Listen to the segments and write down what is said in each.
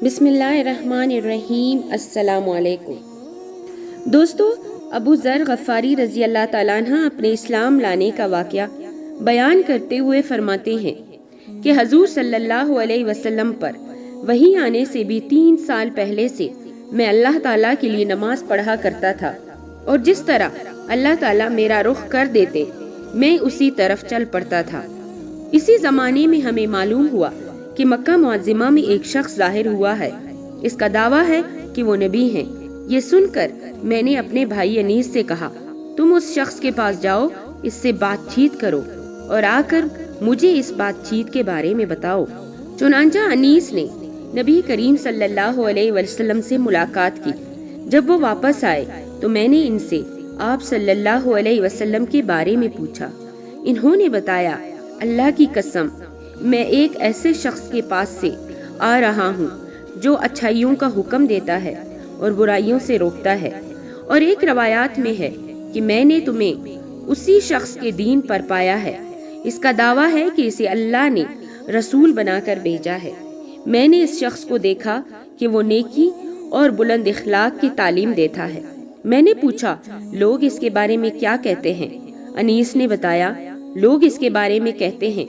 بسم اللہ الرحمن الرحیم۔ السلام علیکم دوستو، ابو ذر غفاری رضی اللہ تعالیٰ عنہ اپنے اسلام لانے کا واقعہ بیان کرتے ہوئے فرماتے ہیں کہ حضور صلی اللہ علیہ وسلم پر وحی آنے سے بھی 3 سال پہلے سے میں اللہ تعالیٰ کے لیے نماز پڑھا کرتا تھا، اور جس طرح اللہ تعالیٰ میرا رخ کر دیتے میں اسی طرف چل پڑتا تھا۔ اسی زمانے میں ہمیں معلوم ہوا کہ مکہ معظمہ میں ایک شخص ظاہر ہوا ہے، اس کا دعویٰ ہے کہ وہ نبی ہیں۔ یہ سن کر میں نے اپنے بھائی انیس سے کہا، تم اس شخص کے پاس جاؤ، اس سے بات چیت کرو اور آ کر مجھے اس بات چیت کے بارے میں بتاؤ۔ چنانچہ انیس نے نبی کریم صلی اللہ علیہ وسلم سے ملاقات کی۔ جب وہ واپس آئے تو میں نے ان سے آپ صلی اللہ علیہ وسلم کے بارے میں پوچھا۔ انہوں نے بتایا، اللہ کی قسم، میں ایک ایسے شخص کے پاس سے آ رہا ہوں جو اچھائیوں کا حکم دیتا ہے اور برائیوں سے روکتا ہے، اور ایک روایات میں ہے کہ میں نے تمہیں اسی شخص کے دین پر پایا ہے۔ اس کا دعویٰ ہے کہ اسے اللہ نے رسول بنا کر بھیجا ہے۔ میں نے اس شخص کو دیکھا کہ وہ نیکی اور بلند اخلاق کی تعلیم دیتا ہے۔ میں نے پوچھا، لوگ اس کے بارے میں کیا کہتے ہیں؟ انیس نے بتایا، لوگ اس کے بارے میں کہتے ہیں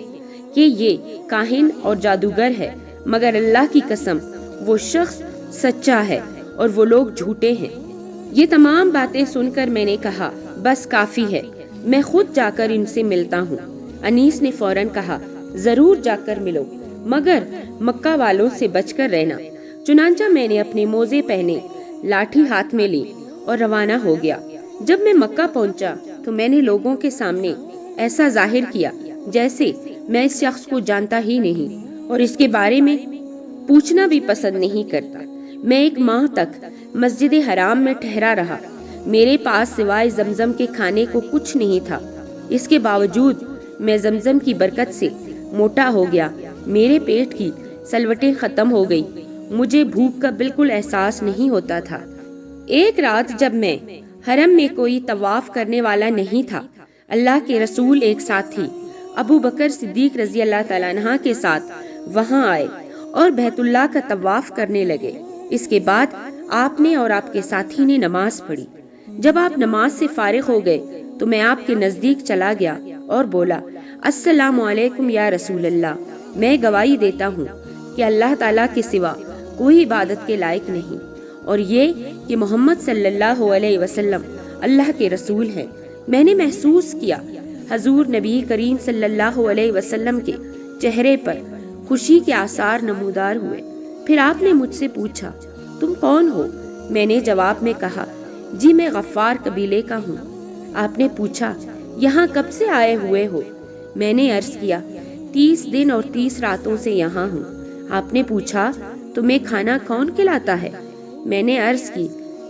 کہ یہ کاہن اور جادوگر ہے، مگر اللہ کی قسم وہ شخص سچا ہے اور وہ لوگ جھوٹے ہیں۔ یہ تمام باتیں سن کر میں نے کہا، بس کافی ہے، میں خود جا کر ان سے ملتا ہوں۔ انیس نے فوراً کہا، ضرور جا کر ملو، مگر مکہ والوں سے بچ کر رہنا۔ چنانچہ میں نے اپنے موزے پہنے، لاٹھی ہاتھ میں لی اور روانہ ہو گیا۔ جب میں مکہ پہنچا تو میں نے لوگوں کے سامنے ایسا ظاہر کیا جیسے میں اس شخص کو جانتا ہی نہیں اور اس کے بارے میں پوچھنا بھی پسند نہیں کرتا۔ میں 1 ماہ تک مسجد حرام میں ٹھہرا رہا۔ میرے پاس سوائے زمزم کے کھانے کو کچھ نہیں تھا۔ اس کے باوجود میں زمزم کی برکت سے موٹا ہو گیا۔ میرے پیٹ کی سلوٹیں ختم ہو گئی، مجھے بھوک کا بالکل احساس نہیں ہوتا تھا۔ ایک رات جب میں حرم میں کوئی طواف کرنے والا نہیں تھا، اللہ کے رسول ایک ساتھی ابو بکر صدیق رضی اللہ تعالیٰ عنہ کے ساتھ وہاں آئے اور بیت اللہ کا طواف کرنے لگے۔ اس کے بعد آپ نے اور آپ کے ساتھی نے نماز پڑھی۔ جب آپ نماز سے فارغ ہو گئے تو میں آپ کے نزدیک چلا گیا اور بولا، السلام علیکم یا رسول اللہ، میں گواہی دیتا ہوں کہ اللہ تعالیٰ کے سوا کوئی عبادت کے لائق نہیں، اور یہ کہ محمد صلی اللہ علیہ وسلم اللہ کے رسول ہیں۔ میں نے محسوس کیا حضور نبی کریم صلی اللہ علیہ وسلم کے چہرے پر خوشی کے آثار نمودار ہوئے۔ پھر آپ نے مجھ سے پوچھا، تم کون ہو؟ میں نے جواب میں کہا، جی میں غفار قبیلے کا ہوں۔ آپ نے پوچھا، یہاں کب سے آئے ہوئے ہو؟ میں نے عرض کیا، 30 دن اور 30 راتوں سے یہاں ہوں۔ آپ نے پوچھا، تمہیں کھانا کون کھلاتا ہے؟ میں نے عرض کی،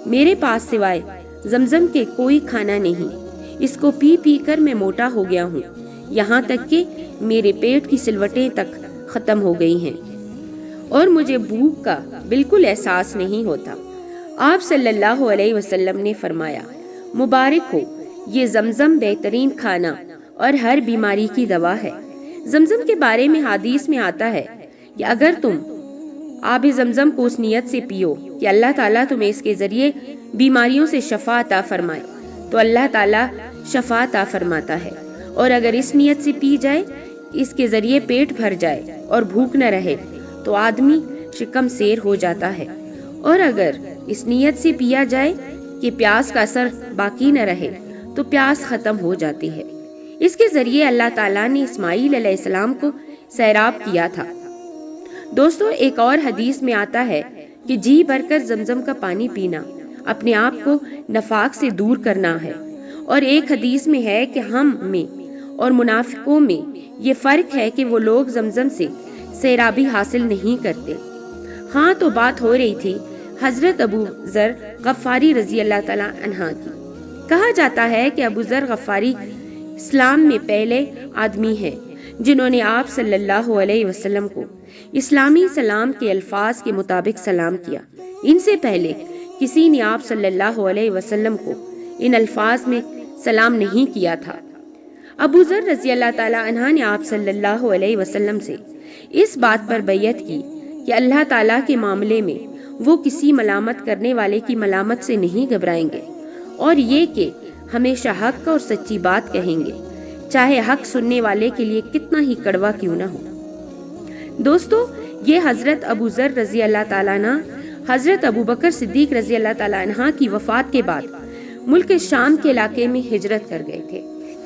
میرے پاس سوائے زمزم کے کوئی کھانا نہیں، اس کو پی پی کر میں موٹا ہو گیا ہوں، یہاں تک کہ میرے پیٹ کی سلوٹیں تک ختم ہو گئی ہیں اور مجھے بھوک کا بالکل احساس نہیں ہوتا۔ آپ صلی اللہ علیہ وسلم نے فرمایا، مبارک ہو، یہ زمزم بہترین کھانا اور ہر بیماری کی دوا ہے۔ زمزم کے بارے میں حدیث میں آتا ہے کہ اگر تم آب زمزم کو اس نیت سے پیو کہ اللہ تعالیٰ تمہیں اس کے ذریعے بیماریوں سے شفا عطا فرمائے تو اللہ تعالیٰ شفا عطا فرماتا ہے، اور اگر اس نیت سے پی جائے اس کے ذریعے پیٹ بھر جائے اور بھوک نہ رہے تو آدمی شکم سیر ہو جاتا ہے، اور اگر اس نیت سے پیا جائے کہ پیاس کا اثر باقی نہ رہے تو پیاس ختم ہو جاتی ہے۔ اس کے ذریعے اللہ تعالیٰ نے اسماعیل علیہ السلام کو سیراب کیا تھا۔ دوستو، ایک اور حدیث میں آتا ہے کہ جی بھر کر زمزم کا پانی پینا اپنے آپ کو نفاق سے دور کرنا ہے، اور ایک حدیث میں ہے کہ ہم میں اور منافقوں میں یہ فرق ہے کہ وہ لوگ زمزم سے سیرابی حاصل نہیں کرتے۔ ہاں، تو بات ہو رہی تھی حضرت ابو ذر غفاری رضی اللہ تعالیٰ عنہ کی۔ کہا جاتا ہے کہ ابو ذر غفاری اسلام میں پہلے آدمی ہیں جنہوں نے آپ صلی اللہ علیہ وسلم کو اسلامی سلام کے الفاظ کے مطابق سلام کیا۔ ان سے پہلے کسی نے آپ صلی اللہ علیہ وسلم کو ان الفاظ میں سلام نہیں کیا تھا۔ ابو ذر رضی اللہ تعالیٰ عنہ نے آپ صلی اللہ علیہ وسلم سے اس بات پر بیعت کی کہ اللہ تعالیٰ کے معاملے میں وہ کسی ملامت کرنے والے کی ملامت سے نہیں گھبرائیں گے، اور یہ کہ ہمیشہ حق اور سچی بات کہیں گے، چاہے حق سننے والے کے لیے کتنا ہی کڑوا کیوں نہ ہو۔ دوستو، یہ حضرت ابو ذر رضی اللہ تعالیٰ عنہ حضرت ابو بکر صدیق رضی اللہ تعالیٰ عنہ کی وفات کے بعد ملک شام کے علاقے میں ہجرت کر گئے تھے۔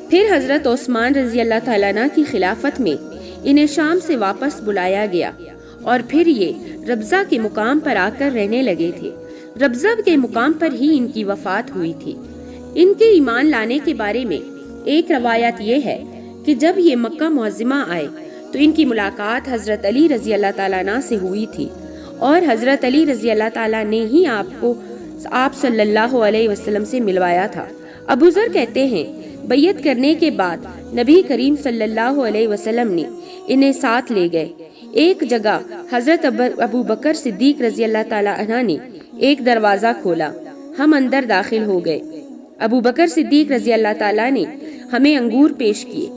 پھر حضرت عثمان رضی اللہ تعالیٰ عنہ کی خلافت میں انہیں شام سے واپس بلایا گیا، اور پھر یہ ربضہ کے مقام پر آ کر رہنے لگے تھے۔ ربضہ کے مقام پر ہی ان کی وفات ہوئی تھی۔ ان کے ایمان لانے کے بارے میں ایک روایت یہ ہے کہ جب یہ مکہ معظمہ آئے تو ان کی ملاقات حضرت علی رضی اللہ تعالیٰ عنہ سے ہوئی تھی، اور حضرت علی رضی اللہ تعالیٰ نے ہی آپ صلی اللہ علیہ وسلم سے ملوایا تھا۔ ابو ذر کہتے ہیں، بیعت کرنے کے بعد نبی کریم صلی اللہ علیہ وسلم نے انہیں ساتھ لے گئے۔ ایک جگہ حضرت ابو بکر صدیق رضی اللہ تعالیٰ عنہ نے ایک دروازہ کھولا، ہم اندر داخل ہو گئے۔ ابو بکر صدیق رضی اللہ تعالیٰ نے ہمیں انگور پیش کیے۔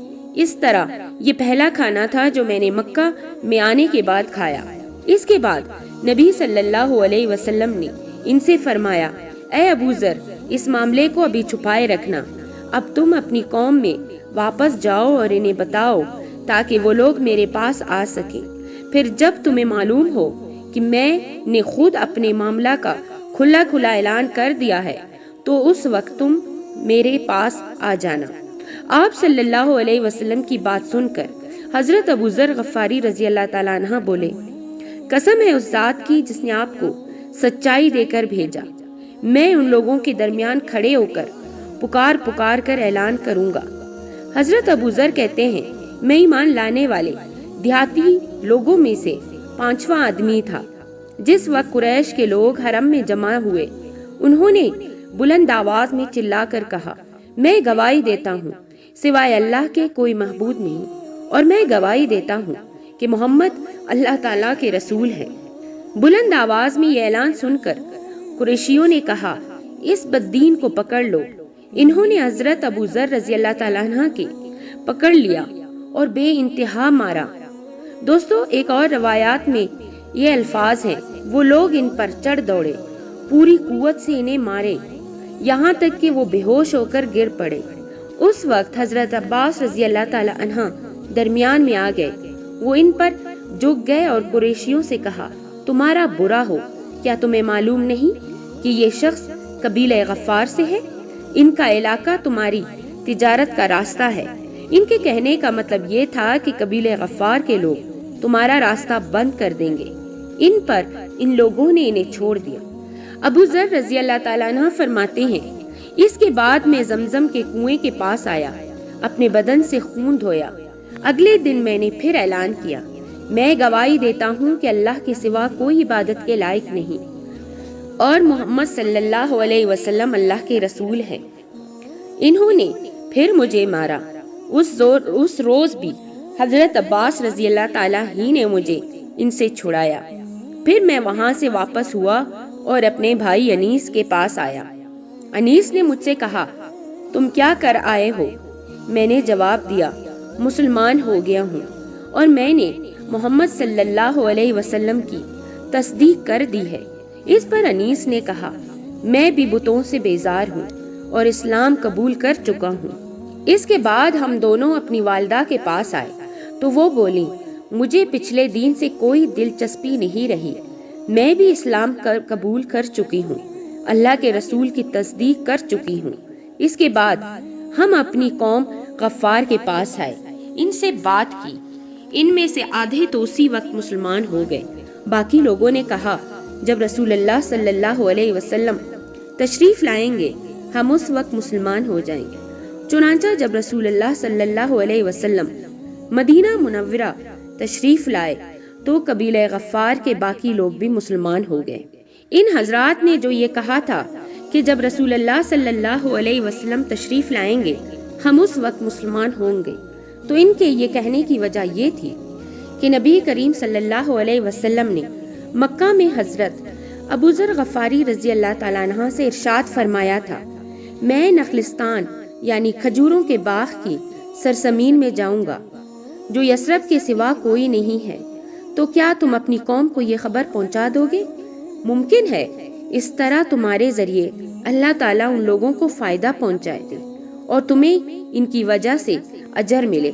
اس طرح یہ پہلا کھانا تھا جو میں نے مکہ میں آنے کے بعد کھایا۔ اس کے بعد نبی صلی اللہ علیہ وسلم نے ان سے فرمایا، اے ابو ذر، اس معاملے کو ابھی چھپائے رکھنا، اب تم اپنی قوم میں واپس جاؤ اور انہیں بتاؤ تاکہ وہ لوگ میرے پاس آ سکیں۔ پھر جب تمہیں معلوم ہو کہ میں نے خود اپنے معاملہ کا کھلا کھلا اعلان کر دیا ہے تو اس وقت تم میرے پاس آ جانا۔ آپ صلی اللہ علیہ وسلم کی بات سن کر حضرت ابو ذر غفاری رضی اللہ تعالیٰ عنہ بولے، قسم ہے اس ذات کی جس نے آپ کو سچائی دے کر بھیجا، میں ان لوگوں کے درمیان کھڑے ہو کر پکار کر اعلان کروں گا۔ حضرت ابو ذر کہتے ہیں، میں ایمان لانے والے دیہاتی لوگوں میں سے 5واں آدمی تھا۔ جس وقت قریش کے لوگ حرم میں جمع ہوئے، انہوں نے بلند آواز میں چلا کر کہا، میں گواہی دیتا ہوں سوائے اللہ کے کوئی معبود نہیں، اور میں گواہی دیتا ہوں کہ محمد اللہ تعالیٰ کے رسول ہے۔ بلند آواز میں یہ اعلان سن کر قریشیوں نے کہا، اس بددین کو پکڑ لو۔ انہوں نے حضرت ابو ذر رضی اللہ تعالیٰ عنہ کے پکڑ لیا اور بے انتہا مارا۔ دوستو، ایک اور روایات میں یہ الفاظ ہیں، وہ لوگ ان پر چڑھ دوڑے، پوری قوت سے انہیں مارے، یہاں تک کہ وہ بے ہوش ہو کر گر پڑے۔ اس وقت حضرت عباس رضی اللہ تعالیٰ عنہ درمیان میں آ گئے، وہ ان پر جھک گئے اور قریشیوں سے کہا، تمہارا برا ہو، کیا تمہیں معلوم نہیں کہ یہ شخص قبیلہ غفار سے ہے؟ ان کا علاقہ تمہاری تجارت کا راستہ ہے۔ ان کے کہنے کا مطلب یہ تھا کہ قبیلہ غفار کے لوگ تمہارا راستہ بند کر دیں گے۔ ان پر ان لوگوں نے انہیں چھوڑ دیا۔ ابو ذر رضی اللہ تعالیٰ عنہ فرماتے ہیں، اس کے بعد میں زمزم کے کنویں کے پاس آیا، اپنے بدن سے خون دھویا۔ اگلے دن میں نے پھر اعلان کیا، میں گواہی دیتا ہوں کہ اللہ کے سوا کوئی عبادت کے لائق نہیں، اور محمد صلی اللہ علیہ وسلم اللہ کے رسول ہیں۔ انہوں نے پھر مجھے مارا۔ اس روز بھی حضرت عباس رضی اللہ تعالیٰ ہی نے مجھے ان سے چھڑایا۔ پھر میں وہاں سے واپس ہوا اور اپنے بھائی انیس کے پاس آیا۔ انیس نے مجھ سے کہا، تم کیا کر آئے ہو؟ میں نے جواب دیا، مسلمان ہو گیا ہوں، اور میں نے محمد صلی اللہ علیہ وسلم کی تصدیق کر دی ہے۔ اس پر انیس نے کہا، میں بھی بتوں سے بیزار ہوں اور اسلام قبول کر چکا ہوں۔ اس کے بعد ہم دونوں اپنی والدہ کے پاس آئے تو وہ بولی، مجھے پچھلے دین سے کوئی دلچسپی نہیں رہی، میں بھی اسلام قبول کر چکی ہوں، اللہ کے رسول کی تصدیق کر چکی ہوں۔ اس کے بعد ہم اپنی قوم غفار کے پاس آئے، ان سے بات کی۔ ان میں سے آدھے تو اسی وقت مسلمان ہو گئے۔ باقی لوگوں نے کہا، جب رسول اللہ صلی اللہ علیہ وسلم تشریف لائیں گے ہم اس وقت مسلمان ہو جائیں گے۔ چنانچہ جب رسول اللہ صلی اللہ علیہ وسلم مدینہ منورہ تشریف لائے تو قبیلہ غفار کے باقی لوگ بھی مسلمان ہو گئے۔ ان حضرات نے جو یہ کہا تھا کہ جب رسول اللہ صلی اللہ علیہ وسلم تشریف لائیں گے ہم اس وقت مسلمان ہوں گے، تو ان کے یہ کہنے کی وجہ یہ تھی کہ نبی کریم صلی اللہ علیہ وسلم نے مکہ میں حضرت ابو ذر غفاری رضی اللہ تعالیٰ عنہ سے ارشاد فرمایا تھا، میں نخلستان یعنی کھجوروں کے باغ کی سرزمین میں جاؤں گا جو یثرب کے سوا کوئی نہیں ہے، تو کیا تم اپنی قوم کو یہ خبر پہنچا دو گے؟ ممکن ہے اس طرح تمہارے ذریعے اللہ تعالیٰ ان لوگوں کو فائدہ پہنچائے دے اور تمہیں ان کی وجہ سے اجر ملے۔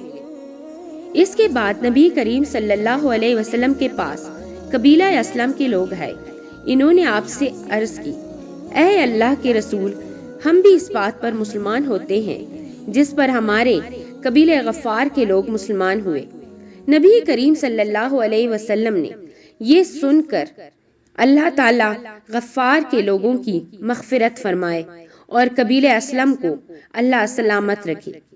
اس کے بعد نبی کریم صلی اللہ علیہ وسلم کے پاس قبیلہ اسلم کے لوگ آئے۔ انہوں نے آپ سے عرض کی، اے اللہ کے رسول، ہم بھی اس بات پر مسلمان ہوتے ہیں جس پر ہمارے قبیلہ غفار کے لوگ مسلمان ہوئے۔ نبی کریم صلی اللہ علیہ وسلم نے یہ سن کر اللہ تعالیٰ غفار کے لوگوں کی مغفرت فرمائے اور قبیلہ اسلم کو اللہ سلامت رکھے۔